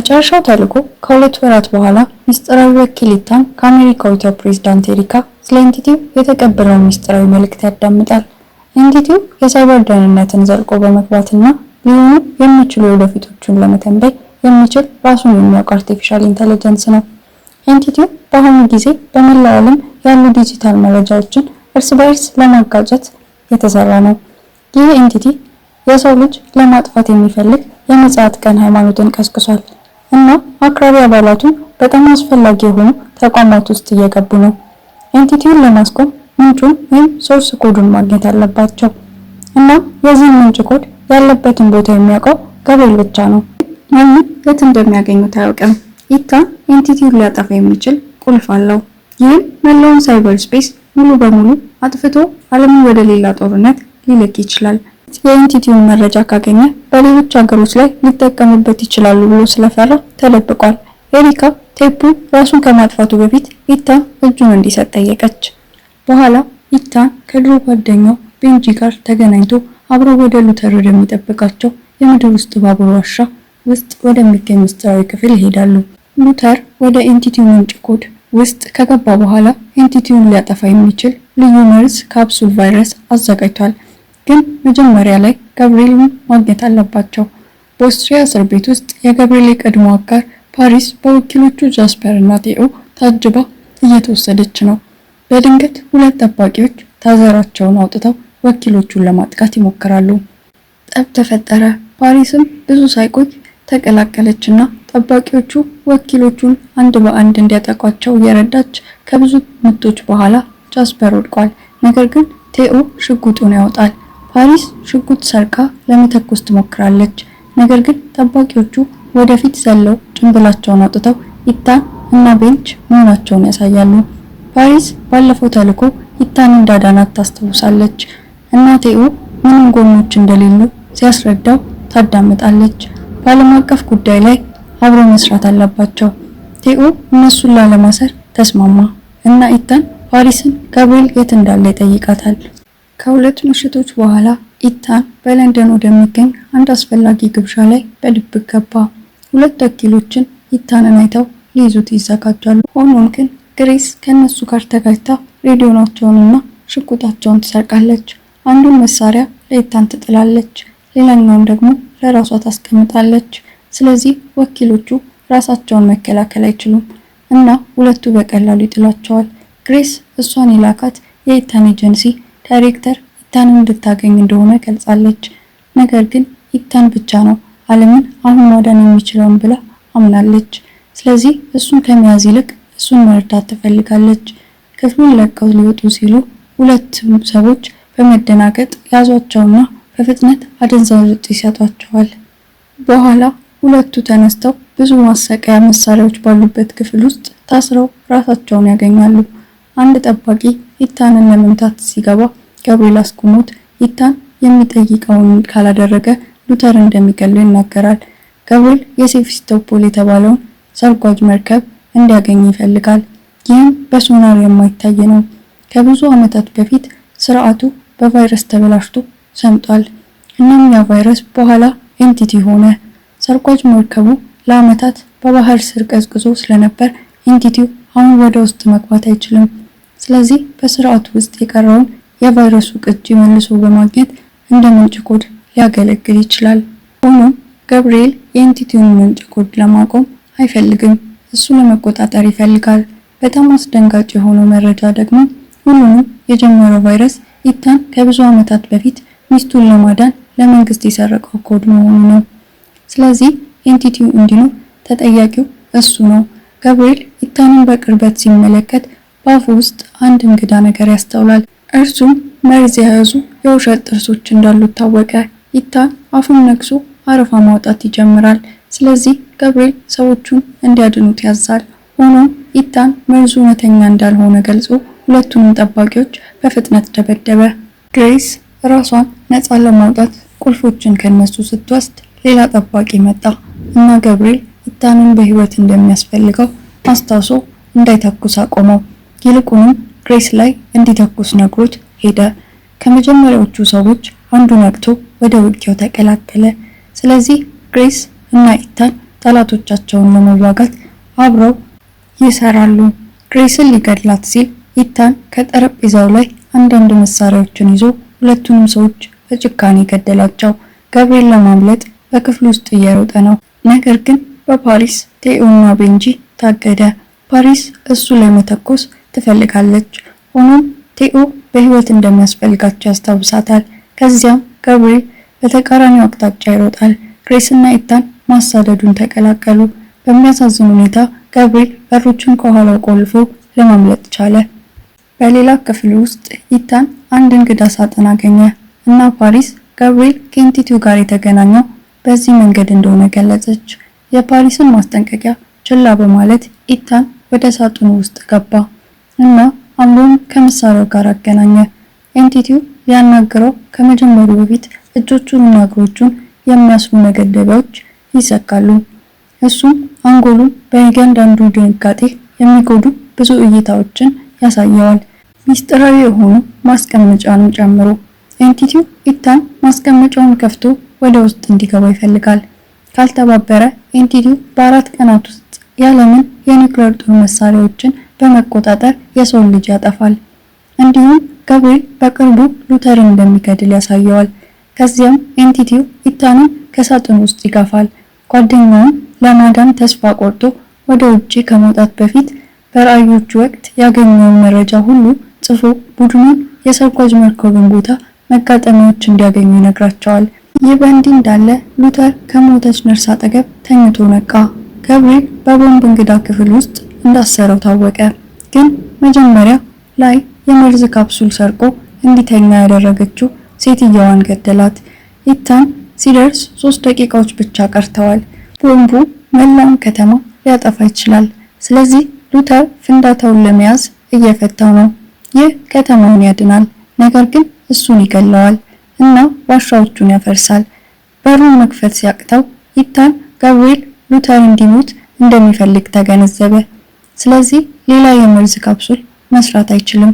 የመጨረሻው ተልዕኮ ከ2 ወራት በኋላ ሚስጥራዊ ወኪል ኢታን ከአሜሪካዊቷ ፕሬዝዳንት ኤሪካ ስለ ኤንቲቲው የተቀበለውን ሚስጥራዊ መልእክት ያዳምጣል። ኤንቲቲው የሳይበር ደህንነትን ዘልቆ በመግባትና ሊሆኑ የሚችሉ ወደፊቶቹን ለመተንበይ የሚችል ራሱን የሚያውቅ አርቲፊሻል ኢንተለጀንስ ነው። ኤንቲቲው በአሁኑ ጊዜ በመላው ዓለም ያሉ ዲጂታል መረጃዎችን እርስ በርስ ለማጋጨት የተሰራ ነው። ይህ ኤንቲቲ የሰው ልጅ ለማጥፋት የሚፈልግ የምጽአት ቀን ሃይማኖትን ቀስቅሷል እና አክራሪ አባላቱን በጣም አስፈላጊ የሆኑ ተቋማት ውስጥ እየገቡ ነው። ኤንቲቲውን ለማስቆም ምንጩን ወይም ሶርስ ኮዱን ማግኘት አለባቸው እና የዚህ ምንጭ ኮድ ያለበትን ቦታ የሚያውቀው ገብርኤል ብቻ ነው። ማንም የት እንደሚያገኙት አያውቅም። ኢታን ኤንቲቲውን ሊያጠፋ የሚችል ቁልፍ አለው። ይህም መላውን ሳይበር ስፔስ ሙሉ በሙሉ አጥፍቶ ዓለምን ወደ ሌላ ጦርነት ሊልክ ይችላል። የኤንቲቲውን መረጃ ካገኘ በሌሎች ሀገሮች ላይ ሊጠቀሙበት ይችላሉ ብሎ ስለፈራ ተደብቋል። ኤሪካ ቴፑ ራሱን ከማጥፋቱ በፊት ኢታን እጁን እንዲሰጥ ጠየቀች። በኋላ ኢታን ከድሮ ጓደኛው ቤንጂ ጋር ተገናኝቶ አብረው ወደ ሉተር ወደሚጠብቃቸው የምድር ውስጥ ባቡር ዋሻ ውስጥ ወደሚገኝ ምስጢራዊ ክፍል ይሄዳሉ። ሉተር ወደ ኤንቲቲው ምንጭ ኮድ ውስጥ ከገባ በኋላ ኤንቲቲውን ሊያጠፋ የሚችል ልዩ መርዝ ካፕሱል ቫይረስ አዘጋጅቷል። ግን መጀመሪያ ላይ ገብርኤልን ማግኘት አለባቸው። በኦስትሪያ እስር ቤት ውስጥ የገብርኤል የቀድሞ አጋር ፓሪስ በወኪሎቹ ጃስፐር እና ቴኦ ታጅባ እየተወሰደች ነው። በድንገት 2 ጠባቂዎች ታዘራቸውን አውጥተው ወኪሎቹን ለማጥቃት ይሞክራሉ። ጠብ ተፈጠረ። ፓሪስም ብዙ ሳይቆይ ተቀላቀለችና ጠባቂዎቹ ወኪሎቹን አንድ በአንድ እንዲያጠቋቸው እየረዳች ከብዙ ምቶች በኋላ ጃስፐር ወድቋል። ነገር ግን ቴኦ ሽጉጡን ያወጣል። ፓሪስ ሽጉጥ ሰርቃ ለመተኮስ ትሞክራለች። ነገር ግን ጠባቂዎቹ ወደፊት ዘለው ጭንብላቸውን አውጥተው ኢታን እና ቤንች መሆናቸውን ያሳያሉ። ፓሪስ ባለፈው ተልዕኮ ኢታን እንዳዳናት ታስታውሳለች እና ቴኦ ምንም ጎኖች እንደሌሉ ሲያስረዳው ታዳምጣለች። በዓለም አቀፍ ጉዳይ ላይ አብሮ መስራት አለባቸው። ቴኦ እነሱን ላለማሰር ተስማማ እና ኢታን ፓሪስን ገብርኤል የት እንዳለ ይጠይቃታል። ከ2 ምሽቶች በኋላ ኢታን በለንደን ወደሚገኝ አንድ አስፈላጊ ግብዣ ላይ በድብቅ ገባ። 2 ወኪሎችን ኢታንን አይተው ሊይዙት ይዘጋጃሉ። ሆኖም ግን ግሬስ ከነሱ ጋር ተጋጭታ ሬዲዮናቸውንና ሽጉጣቸውን ትሰርቃለች። አንዱን መሳሪያ ለኢታን ትጥላለች፣ ሌላኛውን ደግሞ ለራሷ ታስቀምጣለች። ስለዚህ ወኪሎቹ ራሳቸውን መከላከል አይችሉም እና ሁለቱ በቀላሉ ይጥላቸዋል። ግሬስ እሷን የላካት የኢታን ኤጀንሲ ዳይሬክተር ኢታንን እንድታገኝ እንደሆነ ገልጻለች። ነገር ግን ኢታን ብቻ ነው ዓለምን አሁን ማዳን የሚችለውን ብላ አምናለች። ስለዚህ እሱን ከመያዝ ይልቅ እሱን መርዳት ትፈልጋለች። ክፍሉን ለቀው ሊወጡ ሲሉ 2 ሰዎች በመደናገጥ ያዟቸውና በፍጥነት አደንዛዥ ዕፅ ይሰጧቸዋል። በኋላ 2ቱ ተነስተው ብዙ ማሰቃያ መሳሪያዎች ባሉበት ክፍል ውስጥ ታስረው ራሳቸውን ያገኛሉ። አንድ ጠባቂ ኢታንን ለመምታት ሲገባ ገብርኤል አስቆሞት ኢታን የሚጠይቀውን ካላደረገ ሉተር እንደሚገለው ይናገራል። ገብርኤል የሴፊስቶፖል የተባለውን ሰርጓጅ መርከብ እንዲያገኝ ይፈልጋል። ይህም በሶናር የማይታይ ነው። ከብዙ ዓመታት በፊት ስርዓቱ በቫይረስ ተበላሽቶ ሰምጧል። እናም ያ ቫይረስ በኋላ ኤንቲቲ ሆነ። ሰርጓጅ መርከቡ ለዓመታት በባህር ስር ቀዝቅዞ ስለነበር ኤንቲቲው አሁን ወደ ውስጥ መግባት አይችልም። ስለዚህ በስርዓቱ ውስጥ የቀረውን የቫይረሱ ቅጂ መልሶ በማግኘት እንደ ምንጭ ኮድ ሊያገለግል ይችላል። ሆኖም ገብርኤል የኤንቲቲውን ምንጭ ኮድ ለማቆም አይፈልግም። እሱ ለመቆጣጠር ይፈልጋል። በጣም አስደንጋጭ የሆነው መረጃ ደግሞ ሁሉንም የጀመረው ቫይረስ ኢታን ከብዙ ዓመታት በፊት ሚስቱን ለማዳን ለመንግስት የሰረቀው ኮድ መሆኑ ነው። ስለዚህ ኤንቲቲው እንዲኖር ተጠያቂው እሱ ነው። ገብርኤል ኢታንን በቅርበት ሲመለከት በአፉ ውስጥ አንድ እንግዳ ነገር ያስተውላል። እርሱም መርዝ የያዙ የውሸት ጥርሶች እንዳሉት ታወቀ። ኢታን አፉን ነክሶ አረፋ ማውጣት ይጀምራል። ስለዚህ ገብርኤል ሰዎቹን እንዲያድኑት ያዛል። ሆኖም ኢታን መርዙ እውነተኛ እንዳልሆነ ገልጾ 2ቱንም ጠባቂዎች በፍጥነት ደበደበ። ግሬስ ራሷን ነፃ ለማውጣት ቁልፎችን ከነሱ ስትወስድ ሌላ ጠባቂ መጣ እና ገብርኤል ኢታንን በህይወት እንደሚያስፈልገው አስታውሶ እንዳይተኩስ አቆመው። ይልቁንም ግሬስ ላይ እንዲተኩስ ነግሮት ሄደ። ከመጀመሪያዎቹ ሰዎች አንዱ ነቅቶ ወደ ውጊያው ተቀላቀለ። ስለዚህ ግሬስ እና ኢታን ጠላቶቻቸውን ለመዋጋት አብረው ይሰራሉ። ግሬስን ሊገድላት ሲል ኢታን ከጠረጴዛው ላይ አንዳንድ መሳሪያዎችን ይዞ ሁለቱንም ሰዎች በጭካኔ ገደላቸው። ገብርኤል ለማምለጥ በክፍሉ ውስጥ እየሮጠ ነው። ነገር ግን በፓሪስ ቴኦና ቤንጂ ታገደ። ፓሪስ እሱ ላይ መተኮስ ትፈልጋለች። ሆኖም ቴኦ በህይወት እንደሚያስፈልጋቸው ያስታውሳታል። ከዚያም ገብርኤል በተቃራኒው አቅጣጫ ይሮጣል። ግሬስና ኢታን ማሳደዱን ተቀላቀሉ። በሚያሳዝን ሁኔታ ገብርኤል በሮቹን ከኋላው ቆልፎ ለማምለጥ ቻለ። በሌላ ክፍል ውስጥ ኢታን አንድ እንግዳ ሳጥን አገኘ እና ፓሪስ ገብርኤል ከኤንቲቲው ጋር የተገናኘው በዚህ መንገድ እንደሆነ ገለጸች። የፓሪስን ማስጠንቀቂያ ችላ በማለት ኢታን ወደ ሳጥኑ ውስጥ ገባ እና አምሮን ከመሳሪያው ጋር አገናኘ። ኤንቲቲው ሊያናግረው ከመጀመሩ በፊት እጆቹንና እግሮቹን የሚያስሩ መገደቢያዎች ይዘጋሉ። እሱም አንጎሉን በእያንዳንዱ ድንጋጤ የሚጎዱ ብዙ እይታዎችን ያሳየዋል፣ ሚስጥራዊ የሆኑ ማስቀመጫንም ጨምሮ። ኤንቲቲው ኢታን ማስቀመጫውን ከፍቶ ወደ ውስጥ እንዲገባ ይፈልጋል። ካልተባበረ ኤንቲቲው በ4 ቀናት ውስጥ የዓለምን የኒውክሌር ጦር መሳሪያዎችን በመቆጣጠር የሰውን ልጅ ያጠፋል። እንዲሁም ገብርኤል በቅርቡ ሉተርን እንደሚገድል ያሳየዋል። ከዚያም ኤንቲቲው ኢታንን ከሳጥኑ ውስጥ ይገፋል። ጓደኛውን ለማዳን ተስፋ ቆርጦ ወደ ውጪ ከመውጣት በፊት በራእዮቹ ወቅት ያገኘውን መረጃ ሁሉ ጽፎ ቡድኑን የሰርጓጅ መርከቡን ቦታ መጋጠሚያዎች እንዲያገኙ ይነግራቸዋል። ይህ በእንዲህ እንዳለ ሉተር ከሞተች ነርስ አጠገብ ተኝቶ ነቃ። ገብርኤል በቦምብ እንግዳ ክፍል ውስጥ እንዳሰረው ታወቀ። ግን መጀመሪያ ላይ የመርዝ ካፕሱል ሰርቆ እንዲተኛ ያደረገችው ሴትየዋን ገደላት። ኢታን ሲደርስ 3 ደቂቃዎች ብቻ ቀርተዋል። ቦምቡ መላውን ከተማ ሊያጠፋ ይችላል። ስለዚህ ሉተር ፍንዳታውን ለመያዝ እየፈታው ነው። ይህ ከተማውን ያድናል፣ ነገር ግን እሱን ይገለዋል እና ዋሻዎቹን ያፈርሳል። በሩን መክፈት ሲያቅተው ኢታን ገብርኤል ሉተር እንዲሞት እንደሚፈልግ ተገነዘበ። ስለዚህ ሌላ የመርዝ ካፕሱል መስራት አይችልም።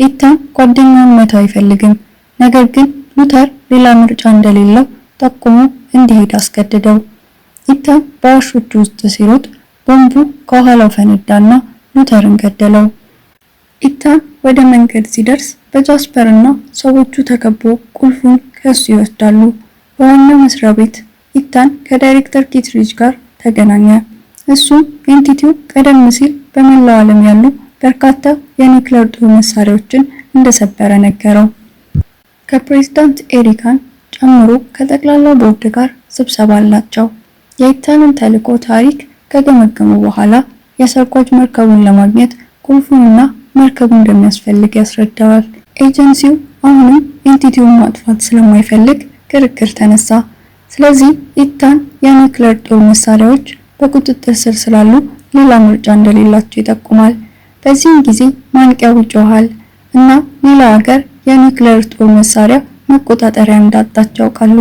ኢታን ጓደኛውን መተው አይፈልግም፣ ነገር ግን ሉተር ሌላ ምርጫ እንደሌለው ጠቁሞ እንዲሄድ አስገድደው። ኢታን በዋሾቹ ውስጥ ሲሮጥ ቦምቡ ከኋላው ፈነዳና ሉተርን ገደለው። ኢታን ወደ መንገድ ሲደርስ በጃስፐር እና ሰዎቹ ተከቦ ቁልፉን ከሱ ይወስዳሉ። በዋናው መስሪያ ቤት ኢታን ከዳይሬክተር ኪትሪጅ ጋር ተገናኘ። እሱም ኤንቲቲው ቀደም ሲል በመላው ዓለም ያሉ በርካታ የኒውክሌር ጦር መሳሪያዎችን እንደሰበረ ነገረው። ከፕሬዝዳንት ኤሪካን ጨምሮ ከጠቅላላው ቦርድ ጋር ስብሰባ አላቸው። የኢታንን ተልዕኮ ታሪክ ከገመገሙ በኋላ የሰርጓጅ መርከቡን ለማግኘት ቁልፉንና መርከቡ እንደሚያስፈልግ ያስረዳዋል። ኤጀንሲው አሁንም ኤንቲቲውን ማጥፋት ስለማይፈልግ ክርክር ተነሳ። ስለዚህ ኢታን የኒውክሌር ጦር መሳሪያዎች በቁጥጥር ስር ስላሉ ሌላ ምርጫ እንደሌላቸው ይጠቁማል። በዚህም ጊዜ ማንቂያው ይጮሃል እና ሌላ ሀገር የኒውክሌር ጦር መሳሪያ መቆጣጠሪያ እንዳጣች ያውቃሉ።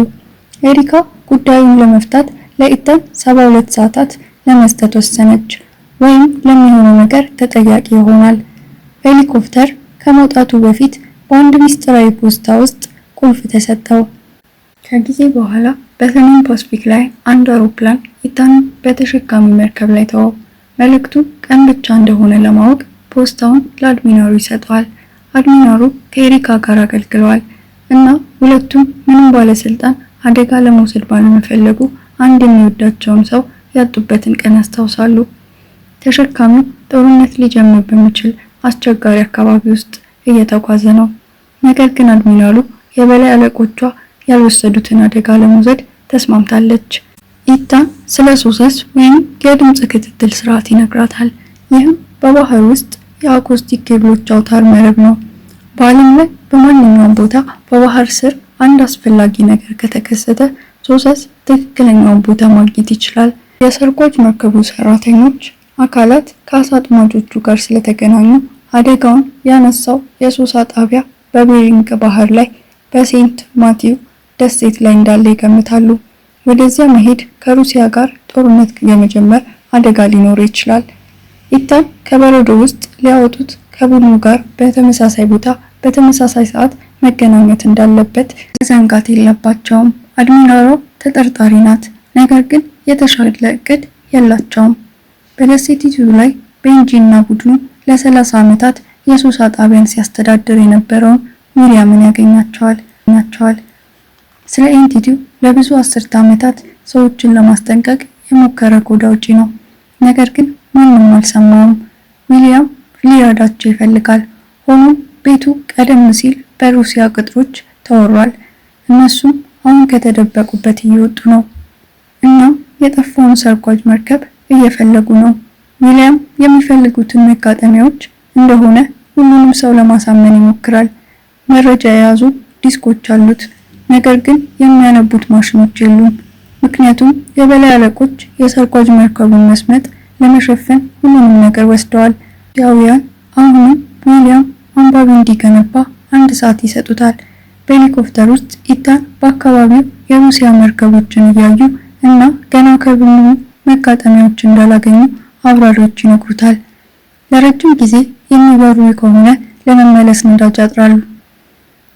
ኤሪካ ጉዳዩን ለመፍታት ለኢታን 72 ሰዓታት ለመስጠት ወሰነች፣ ወይም ለሚሆነው ነገር ተጠያቂ ይሆናል። ሄሊኮፕተር ከመውጣቱ በፊት በአንድ ሚስጥራዊ ፖስታ ውስጥ ቁልፍ ተሰጠው። ከጊዜ በኋላ በሰሜን ፓሲፊክ ላይ አንድ አውሮፕላን ኢታንን በተሸካሚ መርከብ ላይ ተወው። መልእክቱ ቀን ብቻ እንደሆነ ለማወቅ ፖስታውን ለአድሚራሉ ይሰጠዋል። አድሚራሉ ከኤሪካ ጋር አገልግለዋል እና ሁለቱም ምንም ባለስልጣን አደጋ ለመውሰድ ባለመፈለጉ አንድ የሚወዳቸውን ሰው ያጡበትን ቀን ያስታውሳሉ። ተሸካሚው ጦርነት ሊጀምር በሚችል አስቸጋሪ አካባቢ ውስጥ እየተጓዘ ነው። ነገር ግን አድሚራሉ የበላይ አለቆቿ ያልወሰዱትን አደጋ ለመውሰድ ተስማምታለች። ኢታን ስለ ሶሰስ ወይም የድምጽ ክትትል ስርዓት ይነግራታል። ይህም በባህር ውስጥ የአኮስቲክ ኬብሎች አውታር መረብ ነው። በዓለም ላይ በማንኛውም ቦታ በባህር ስር አንድ አስፈላጊ ነገር ከተከሰተ ሶሰስ ትክክለኛውን ቦታ ማግኘት ይችላል። የሰርጓጅ መርከቡ ሰራተኞች አካላት ከአሳ አጥማጆቹ ጋር ስለተገናኙ አደጋውን ያነሳው የሶሳ ጣቢያ በቤሪንግ ባህር ላይ በሴንት ማቲው ደሴት ላይ እንዳለ ይገምታሉ። ወደዚያ መሄድ ከሩሲያ ጋር ጦርነት የመጀመር አደጋ ሊኖር ይችላል። ኢታን ከበረዶ ውስጥ ሊያወጡት ከቡድኑ ጋር በተመሳሳይ ቦታ በተመሳሳይ ሰዓት መገናኘት እንዳለበት መዘንጋት የለባቸውም። አድሚራሏ ተጠርጣሪ ናት፣ ነገር ግን የተሻለ እቅድ የላቸውም። በደሴቲቱ ላይ ቤንጂ እና ቡድኑ ለ30 ዓመታት የሱስ ጣቢያን ሲያስተዳድር የነበረውን ዊሊያምን ያገኛቸዋል። ስለ ኤንቲቲው ለብዙ አስርተ ዓመታት ሰዎችን ለማስጠንቀቅ የሞከረ ኮድ አውጪ ነው። ነገር ግን ማንም አልሰማውም። ዊሊያም ሊረዳቸው ይፈልጋል። ሆኖም ቤቱ ቀደም ሲል በሩሲያ ቅጥሮች ተወሯል። እነሱም አሁን ከተደበቁበት እየወጡ ነው። እናም የጠፋውን ሰርጓጅ መርከብ እየፈለጉ ነው። ዊሊያም የሚፈልጉትን መጋጠሚያዎች እንደሆነ ሁሉንም ሰው ለማሳመን ይሞክራል። መረጃ የያዙ ዲስኮች አሉት፣ ነገር ግን የሚያነቡት ማሽኖች የሉም። ምክንያቱም የበላይ አለቆች የሰርጓጅ መርከቡን መስመጥ ለመሸፈን ሁሉንም ነገር ወስደዋል። ያውያን አሁንም ዊሊያም አንባቢ እንዲገነባ 1 ሰዓት ይሰጡታል። በሄሊኮፕተር ውስጥ ኢታን በአካባቢው የሩሲያ መርከቦችን እያዩ እና ገና ከብኑ መጋጠሚያዎች እንዳላገኙ አብራሪዎች ይነግሩታል። ለረጅም ጊዜ የሚበሩ ከሆነ ለመመለስ ነዳጅ ያጥራሉ።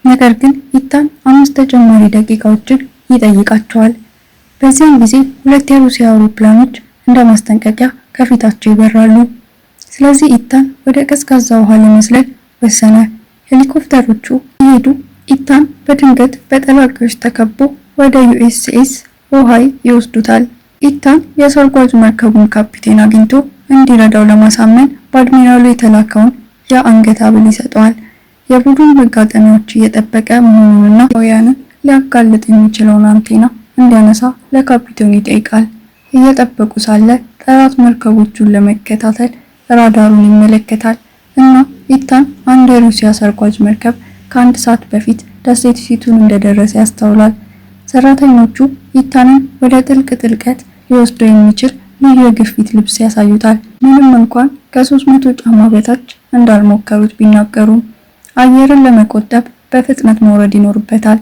ነገር ግን ኢታን 5 ተጨማሪ ደቂቃዎችን ይጠይቃቸዋል። በዚያን ጊዜ 2 የሩሲያ አውሮፕላኖች እንደ ማስጠንቀቂያ ከፊታቸው ይበራሉ። ስለዚህ ኢታን ወደ ቀዝቃዛ ውሃ ለመዝለል ወሰነ። ሄሊኮፕተሮቹ ሲሄዱ ኢታን በድንገት በጠላቂዎች ተከቦ ወደ ዩኤስኤስ ኦሃይ ይወስዱታል። ኢታን የሰርጓጅ መርከቡን ካፒቴን አግኝቶ እንዲረዳው ለማሳመን በአድሚራሉ የተላከውን የአንገት ሐብል ይሰጠዋል። የቡድን መጋጠሚያዎች እየጠበቀ መሆኑንና ያውያንን ሊያጋልጥ የሚችለውን አንቴና እንዲያነሳ ለካፒቴኑ ይጠይቃል። እየጠበቁ ሳለ ጠላት መርከቦቹን ለመከታተል ራዳሩን ይመለከታል እና ኢታን አንድ የሩሲያ ሰርጓጅ መርከብ ከ1 ሰዓት በፊት ደሴቲቱን እንደደረሰ ያስተውላል። ሰራተኞቹ ኢታንን ወደ ጥልቀት ሊወስደው የሚችል ልዩ የግፊት ልብስ ያሳዩታል። ምንም እንኳን ከ300 ጫማ በታች እንዳልሞከሩት ቢናገሩም አየርን ለመቆጠብ በፍጥነት መውረድ ይኖርበታል።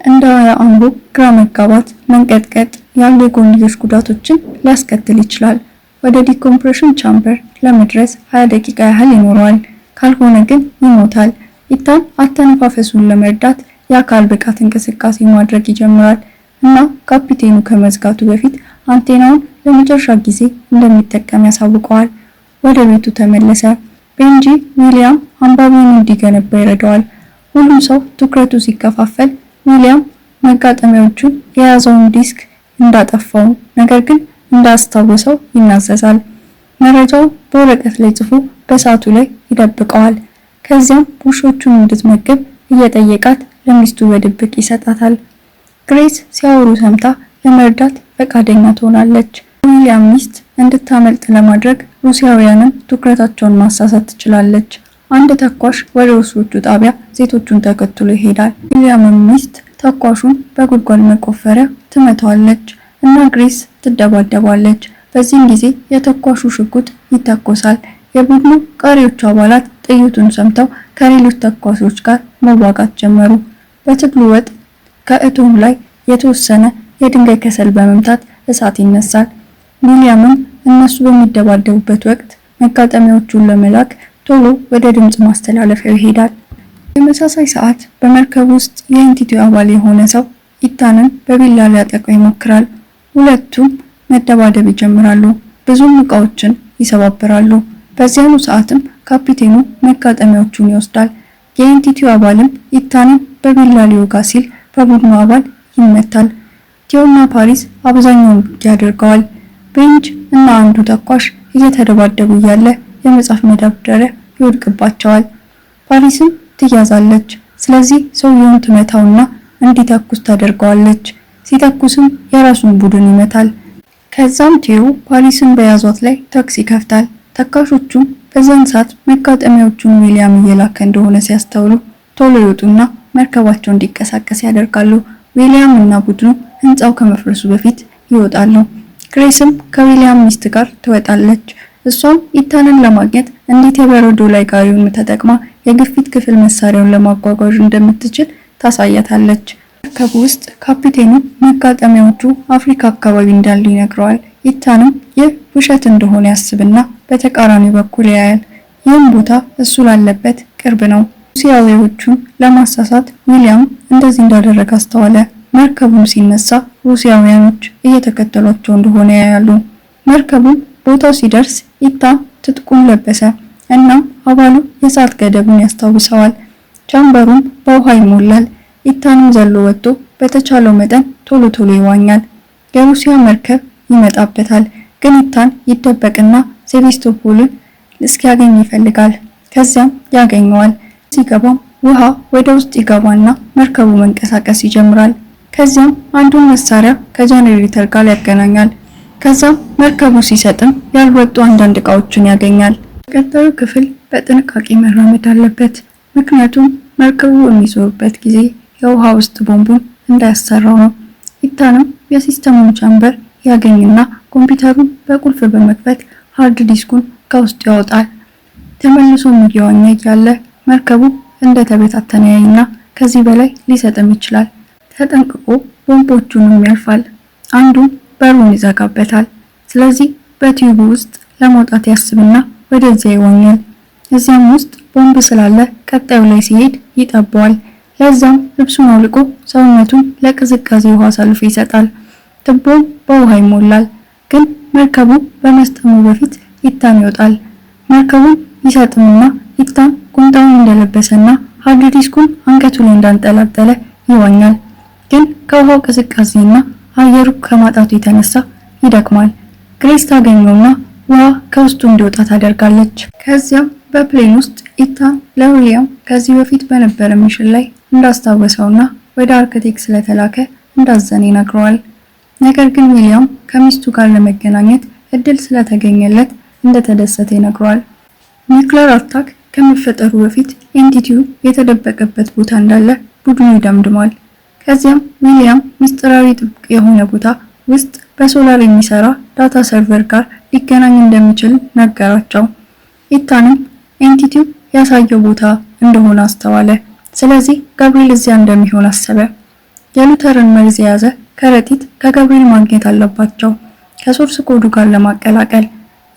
እንደ አእምሮ ግራ መጋባት፣ መንቀጥቀጥ ያሉ የጎንዮሽ ጉዳቶችን ሊያስከትል ይችላል። ወደ ዲኮምፕሬሽን ቻምበር ለመድረስ 20 ደቂቃ ያህል ይኖረዋል። ካልሆነ ግን ይሞታል። ኢታን አተነፋፈሱን ለመርዳት የአካል ብቃት እንቅስቃሴ ማድረግ ይጀምራል እና ካፒቴኑ ከመዝጋቱ በፊት አንቴናውን ለመጨረሻ ጊዜ እንደሚጠቀም ያሳውቀዋል። ወደ ቤቱ ተመለሰ። ቤንጂ ዊሊያም አንባቢውን እንዲገነባ ይረዳዋል። ሁሉም ሰው ትኩረቱ ሲከፋፈል ዊሊያም መጋጠሚያዎቹን የያዘውን ዲስክ እንዳጠፋው ነገር ግን እንዳስታወሰው ይናዘዛል። መረጃው በወረቀት ላይ ጽፎ በሰዓቱ ላይ ይደብቀዋል። ከዚያም ውሾቹን እንድትመግብ እየጠየቃት ለሚስቱ በድብቅ ይሰጣታል። ግሬስ ሲያወሩ ሰምታ ለመርዳት ፈቃደኛ ትሆናለች። ዊሊያም ሚስት እንድታመልጥ ለማድረግ ሩሲያውያንን ትኩረታቸውን ማሳሳት ትችላለች። አንድ ተኳሽ ወደ ሩሶቹ ጣቢያ ሴቶቹን ተከትሎ ይሄዳል። ዊሊያም ሚስት ተኳሹን በጉድጓድ መቆፈሪያ ትመታዋለች እና ግሬስ ትደባደባለች። በዚህም ጊዜ የተኳሹ ሽጉጥ ይተኮሳል። የቡድኑ ቀሪዎቹ አባላት ጥይቱን ሰምተው ከሌሎች ተኳሾች ጋር መዋጋት ጀመሩ። በትግሉ ወቅት ከእቶኑ ላይ የተወሰነ የድንጋይ ከሰል በመምታት እሳት ይነሳል። ዊሊያምም እነሱ በሚደባደቡበት ወቅት መጋጠሚያዎቹን ለመላክ ቶሎ ወደ ድምጽ ማስተላለፊያው ይሄዳል። በተመሳሳይ ሰዓት በመርከብ ውስጥ የኤንቲቲው አባል የሆነ ሰው ኢታንን በቢላ ሊያጠቃው ይሞክራል። ሁለቱም መደባደብ ይጀምራሉ። ብዙም ዕቃዎችን ይሰባብራሉ። በዚያኑ ሰዓትም ካፒቴኑ መጋጠሚያዎቹን ይወስዳል። የኤንቲቲው አባልም ኢታንን በቢላ ሊወጋ ሲል በቡድኑ አባል ይመታል። ቲዮና ፓሪስ አብዛኛውን ውጊያ አድርገዋል። ቤንጅ እና አንዱ ተኳሽ እየተደባደቡ እያለ የመጽሐፍ መደርደሪያ ይወድቅባቸዋል። ፓሪስም ትያዛለች። ስለዚህ ሰውየውን ትመታውና እንዲተኩስ ታደርገዋለች። ሲተኩስም የራሱን ቡድን ይመታል። ከዛም ቲዮ ፓሪስን በያዟት ላይ ተኩስ ይከፍታል። ተካሾቹም በዛን ሰዓት መጋጠሚያዎቹን ዊሊያም እየላከ እንደሆነ ሲያስተውሉ ቶሎ ይወጡና መርከባቸው እንዲቀሳቀስ ያደርጋሉ። ዊሊያም እና ቡድኑ ህንጻው ከመፍረሱ በፊት ይወጣሉ። ግሬስም ከዊሊያም ሚስት ጋር ትወጣለች። እሷም ኢታንን ለማግኘት እንዴት የበረዶ ላይ ጋሪውን ተጠቅማ የግፊት ክፍል መሳሪያውን ለማጓጓዝ እንደምትችል ታሳያታለች። መርከቡ ውስጥ ካፒቴኑ መጋጠሚያዎቹ አፍሪካ አካባቢ እንዳሉ ይነግረዋል። ኢታንም ይህ ውሸት እንደሆነ ያስብና በተቃራኒው በኩል ያያል። ይህም ቦታ እሱ ላለበት ቅርብ ነው። ሩሲያዊዎቹን ለማሳሳት ዊሊያም እንደዚህ እንዳደረገ አስተዋለ። መርከቡም ሲነሳ ሩሲያውያኖች እየተከተሏቸው እንደሆነ ያያሉ። መርከቡም ቦታው ሲደርስ ኢታን ትጥቁን ለበሰ። እናም አባሉ የሰዓት ገደቡን ያስታውሰዋል። ቻምበሩም በውሃ ይሞላል። ኢታንም ዘሎ ወጥቶ በተቻለው መጠን ቶሎ ይዋኛል። የሩሲያ መርከብ ይመጣበታል። ግን ኢታን ይደበቅና ሴቪስቶፖልን እስኪያገኝ ይፈልጋል። ከዚያም ያገኘዋል። ሲገባም ውሃ ወደ ውስጥ ይገባና መርከቡ መንቀሳቀስ ይጀምራል። ከዚያም አንዱን መሳሪያ ከጄኔሬተር ጋር ያገናኛል። ከዛም መርከቡ ሲሰጥም ያልወጡ አንዳንድ እቃዎችን ያገኛል። ቀጣዩ ክፍል በጥንቃቄ መራመድ አለበት፣ ምክንያቱም መርከቡ በሚዞርበት ጊዜ የውሃ ውስጥ ቦምቡን እንዳያሰራው ነው። ኢታንም የሲስተሙን ቻምበር ያገኝና ኮምፒውተሩን በቁልፍ በመክፈት ሃርድ ዲስኩን ከውስጡ ያወጣል። ተመልሶም እየዋኘ እያለ መርከቡ እንደተበታተነ ያይና ከዚህ በላይ ሊሰጥም ይችላል። ተጠንቅቆ ቦምቦቹንም ያልፋል። አንዱን በሩን ይዘጋበታል። ስለዚህ በቲዩቡ ውስጥ ለመውጣት ያስብና ወደዚያ ይዋኛል። እዚያም ውስጥ ቦምብ ስላለ ቀጣዩ ላይ ሲሄድ ይጠባዋል። ለዛም ልብሱን አውልቆ ሰውነቱን ለቅዝቃዜ ውሃ አሳልፎ ይሰጣል። ቱቦም በውሃ ይሞላል። ግን መርከቡ በመስጠሙ በፊት ኢታን ይወጣል። መርከቡን ይሰጥምና ኢታን ቁምጣውን እንደለበሰና ሃርድ ዲስኩን አንገቱ ላይ እንዳንጠላጠለ ይዋኛል። ግን ከውሃው ቅዝቃዜና አየሩ ከማጣቱ የተነሳ ይደክማል። ግሬስ ታገኘውና ውሃ ከውስጡ እንዲወጣ ታደርጋለች። ከዚያም በፕሌን ውስጥ ኢታን ለዊሊያም ከዚህ በፊት በነበረ ሚሽን ላይ እንዳስታወሰውና ወደ አርክቴክ ስለተላከ እንዳዘነ ይነግረዋል። ነገር ግን ዊሊያም ከሚስቱ ጋር ለመገናኘት እድል ስለተገኘለት እንደተደሰተ ይነግረዋል። ኒውክሌር አታክ ከመፈጠሩ በፊት ኤንቲቲው የተደበቀበት ቦታ እንዳለ ቡድኑ ይደምድማል። ከዚያም ዊሊያም ሚስጥራዊ ጥብቅ የሆነ ቦታ ውስጥ በሶላር የሚሰራ ዳታ ሰርቨር ጋር ሊገናኝ እንደሚችል ነገራቸው። ኢታንም ኤንቲቲው ያሳየው ቦታ እንደሆነ አስተዋለ። ስለዚህ ገብርኤል እዚያ እንደሚሆን አሰበ። የሉተርን መርዝ የያዘ ከረጢት ከገብርኤል ማግኘት አለባቸው ከሶርስ ኮዱ ጋር ለማቀላቀል።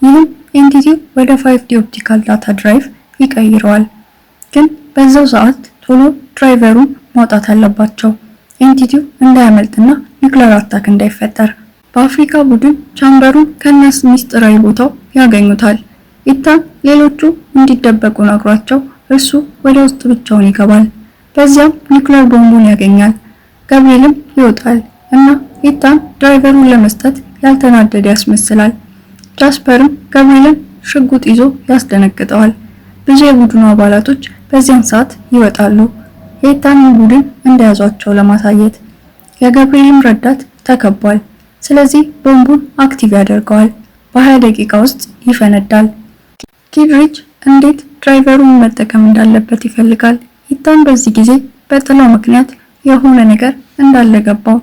ይህም ኤንቲቲው ወደ 5D ኦፕቲካል ዳታ ድራይቭ ይቀይረዋል። ግን በዛው ሰዓት ቶሎ ድራይቨሩን ማውጣት አለባቸው ኤንቲቲው እንዳያመልጥና ኒውክሌር አታክ እንዳይፈጠር። በአፍሪካ ቡድን ቻምበሩን ከነስ ሚስጥራዊ ቦታው ያገኙታል። ኢታን ሌሎቹ እንዲደበቁ ነግሯቸው እርሱ ወደ ውስጥ ብቻውን ይገባል። በዚያም ኒውክሌር ቦምቡን ያገኛል። ገብርኤልም ይወጣል እና ኢታን ድራይቨሩን ለመስጠት ያልተናደደ ያስመስላል። ጃስፐርም ገብርኤልን ሽጉጥ ይዞ ያስደነግጠዋል። ብዙ የቡድኑ አባላቶች በዚያን ሰዓት ይወጣሉ የኢታንን ቡድን እንደያዟቸው ለማሳየት። የገብርኤልም ረዳት ተከቧል። ስለዚህ ቦምቡን አክቲቭ ያደርገዋል። በ20 ደቂቃ ውስጥ ይፈነዳል። ኪድሪች እንዴት ድራይቨሩን መጠቀም እንዳለበት ይፈልጋል። ኢታን በዚህ ጊዜ በጥላው ምክንያት የሆነ ነገር እንዳለ ገባው።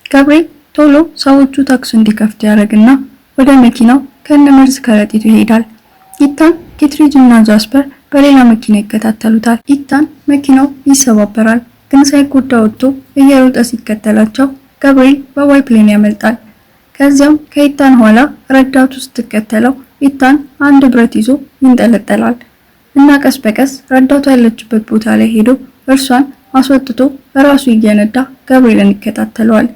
ገብርኤል ቶሎ ሰዎቹ ታክሲ እንዲከፍቱ ያደርግና ወደ መኪናው ከነመርዝ ከረጢቱ ይሄዳል። ኢታን ኪትሪጅ እና ጃስፐር በሌላ መኪና ይከታተሉታል። ኢታን መኪናው ይሰባበራል፣ ግን ሳይጎዳ ወጥቶ እየሮጠ ሲከተላቸው ገብርኤል በዋይፕሌን ያመልጣል። ከዚያም ከኢታን ኋላ ረዳቱ ስትከተለው ኢታን አንድ ብረት ይዞ ይንጠለጠላል እና ቀስ በቀስ ረዳቱ ያለችበት ቦታ ላይ ሄዶ እርሷን አስወጥቶ ራሱ እየነዳ ገብርኤልን ይከታተለዋል።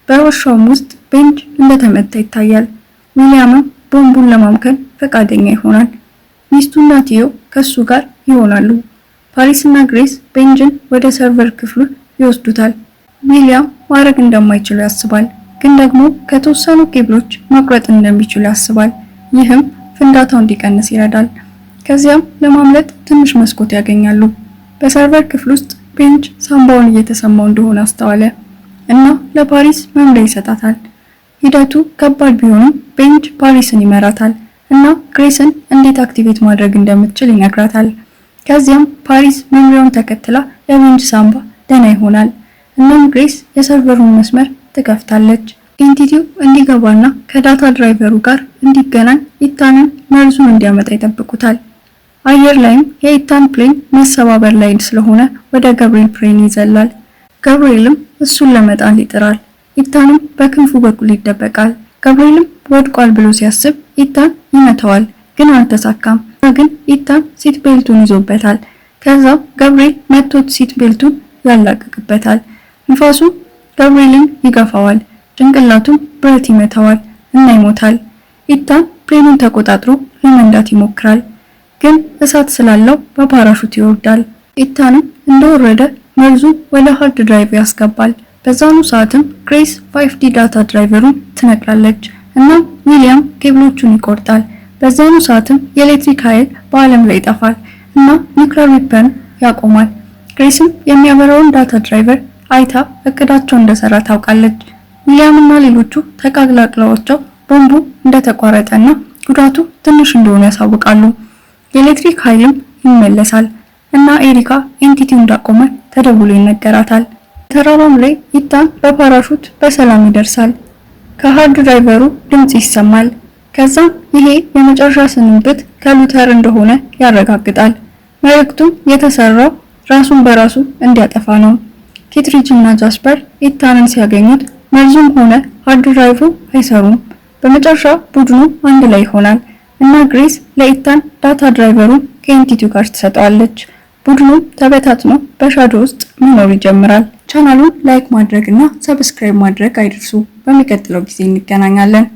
በዋሻውም ውስጥ ቤንጅ እንደተመታ ይታያል። ዊሊያምም ቦምቡን ለማምከን ፈቃደኛ ይሆናል። ሚስቱና ቲዮ ከሱ ጋር ይሆናሉ። ፓሪስና ግሬስ ቤንጅን ወደ ሰርቨር ክፍሉ ይወስዱታል። ዊሊያም ማድረግ እንደማይችሉ ያስባል፣ ግን ደግሞ ከተወሰኑ ኬብሎች መቁረጥ እንደሚችሉ ያስባል። ይህም ፍንዳታው እንዲቀንስ ይረዳል። ከዚያም ለማምለጥ ትንሽ መስኮት ያገኛሉ። በሰርቨር ክፍል ውስጥ ቤንጅ ሳምባውን እየተሰማው እንደሆነ አስተዋለ እና ለፓሪስ መምሪያ ይሰጣታል። ሂደቱ ከባድ ቢሆንም ቤንጅ ፓሪስን ይመራታል እና ግሬስን እንዴት አክቲቬት ማድረግ እንደምትችል ይነግራታል። ከዚያም ፓሪስ መምሪያውን ተከትላ የቤንጅ ሳምባ ደህና ይሆናል። እናም ግሬስ የሰርቨሩን መስመር ትከፍታለች። ኤንቲቲው እንዲገባና ከዳታ ድራይቨሩ ጋር እንዲገናኝ ኢታንን መርዙን እንዲያመጣ ይጠብቁታል። አየር ላይም የኢታን ፕሌን መሰባበር ላይ ስለሆነ ወደ ገብርኤል ፕሌን ይዘላል። ገብርኤልም እሱን ለመጣል ይጥራል። ኢታንም በክንፉ በኩል ይደበቃል። ገብርኤልም ወድቋል ብሎ ሲያስብ ኢታን ይመታዋል፣ ግን አልተሳካም። ግን ኢታን ሲት ቤልቱን ይዞበታል። ከዛው ገብርኤል መቶት ሲት ቤልቱን ያላቅቅበታል። ንፋሱ ገብርኤልን ይገፋዋል፣ ጭንቅላቱም ብረት ይመታዋል እና ይሞታል። ኢታን ፕሌኑን ተቆጣጥሮ ለመንዳት ይሞክራል፣ ግን እሳት ስላለው በፓራሹት ይወርዳል። ኢታንም እንደወረደ መርዙን ወደ ሃርድ ድራይቭ ያስገባል። በዛኑ ሰዓትም ግሬስ 5D ዳታ ድራይቨሩን ትነቅላለች እና ዊሊያም ኬብሎቹን ይቆርጣል። በዛኑ ሰዓትም የኤሌክትሪክ ኃይል በዓለም ላይ ይጠፋል እና ኒውክሌር ዌፐን ያቆማል። ግሬስም የሚያበራውን ዳታ ድራይቨር አይታ እቅዳቸው እንደሰራ ታውቃለች። ዊሊያም እና ሌሎቹ ተቃቅላቅለዋቸው ቦምቡ እንደተቋረጠና ጉዳቱ ትንሽ እንደሆነ ያሳውቃሉ። የኤሌክትሪክ ኃይልም ይመለሳል እና ኤሪካ ኤንቲቲው እንዳቆመ ተደውሎ ይነገራታል። ተራራም ላይ ኢታን በፓራሹት በሰላም ይደርሳል። ከሃርድ ድራይቨሩ ድምጽ ይሰማል። ከዛም ይሄ የመጨረሻ ስንብት ከሉተር እንደሆነ ያረጋግጣል። መልእክቱም የተሰራው ራሱን በራሱ እንዲያጠፋ ነው። ኪትሪጅ እና ጃስፐር ኢታንን ሲያገኙት መርዙም ሆነ ሃርድ ድራይቭ አይሰሩም። በመጨረሻ ቡድኑ አንድ ላይ ይሆናል እና ግሬስ ለኢታን ዳታ ድራይቨሩን ከኤንቲቲው ጋር ትሰጠዋለች። ቡድኑ ተበታትኖ በሻዶ ውስጥ መኖር ይጀምራል። ቻናሉን ላይክ ማድረግ እና ሰብስክራይብ ማድረግ አይደርሱ። በሚቀጥለው ጊዜ እንገናኛለን።